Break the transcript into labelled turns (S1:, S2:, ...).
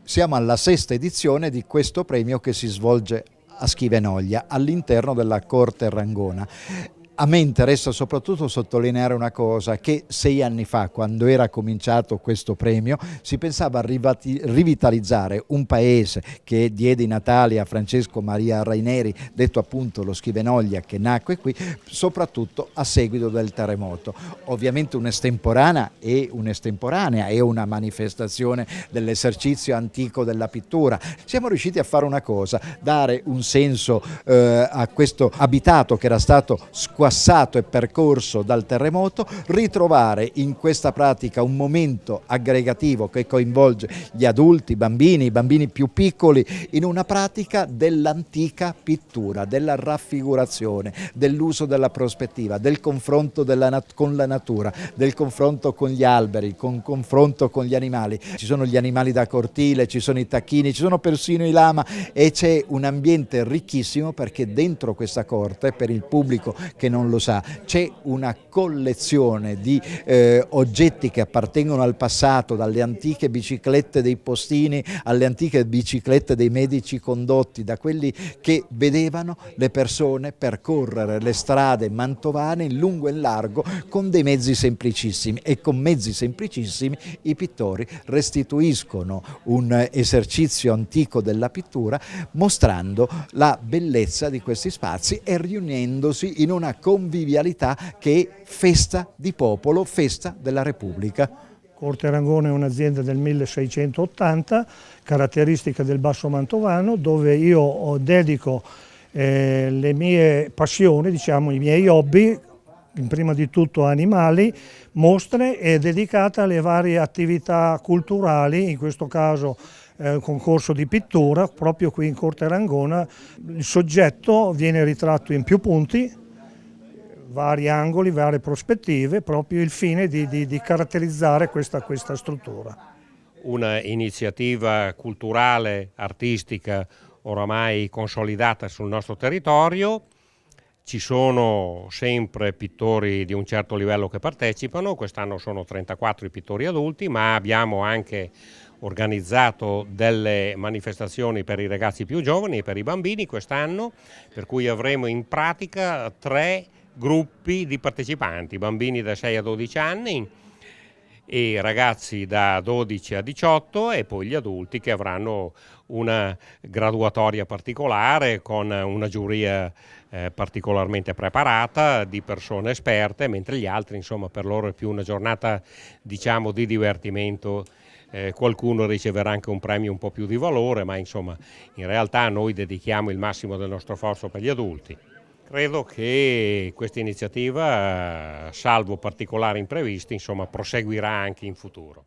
S1: Siamo alla sesta edizione di questo premio che si svolge a Schivenoglia, all'interno della Corte Rangona. A me interessa soprattutto sottolineare una cosa, che 6 anni fa, quando era cominciato questo premio, si pensava a rivitalizzare un paese che diede i natali a Francesco Maria Raineri, detto appunto lo Schivenoglia, che nacque qui, soprattutto a seguito del terremoto. Ovviamente un'estemporanea è una manifestazione dell'esercizio antico della pittura. Siamo riusciti a fare una cosa, dare un senso a questo abitato che era stato squassato e percorso dal terremoto, ritrovare in questa pratica un momento aggregativo che coinvolge gli adulti, i bambini più piccoli, in una pratica dell'antica pittura, della raffigurazione, dell'uso della prospettiva, del confronto con la natura, del confronto con gli alberi, con confronto con gli animali. Ci sono gli animali da cortile, ci sono i tacchini, ci sono persino i lama, e c'è un ambiente ricchissimo, perché dentro questa corte, per il pubblico che non lo sa, c'è una collezione di oggetti che appartengono al passato, dalle antiche biciclette dei postini alle antiche biciclette dei medici condotti, da quelli che vedevano le persone percorrere le strade mantovane in lungo e in largo con dei mezzi semplicissimi, e con mezzi semplicissimi i pittori restituiscono un esercizio antico della pittura, mostrando la bellezza di questi spazi e riunendosi in una convivialità che è festa di popolo, festa della Repubblica.
S2: Corte Rangona è un'azienda del 1680, caratteristica del Basso Mantovano, dove io dedico le mie passioni, diciamo i miei hobby, prima di tutto animali, mostre, e dedicata alle varie attività culturali, in questo caso un concorso di pittura, proprio qui in Corte Rangona. Il soggetto viene ritratto in più punti, vari angoli, varie prospettive, proprio il fine di caratterizzare questa struttura.
S3: Una iniziativa culturale, artistica, oramai consolidata sul nostro territorio. Ci sono sempre pittori di un certo livello che partecipano, quest'anno sono 34 i pittori adulti, ma abbiamo anche organizzato delle manifestazioni per i ragazzi più giovani e per i bambini quest'anno, per cui avremo in pratica 3 gruppi di partecipanti, bambini da 6 a 12 anni e ragazzi da 12 a 18, e poi gli adulti che avranno una graduatoria particolare con una giuria particolarmente preparata di persone esperte, mentre gli altri, insomma, per loro è più una giornata, diciamo, di divertimento. Qualcuno riceverà anche un premio un po' più di valore, ma insomma in realtà noi dedichiamo il massimo del nostro sforzo per gli adulti. Credo che questa iniziativa, salvo particolari imprevisti, insomma, proseguirà anche in futuro.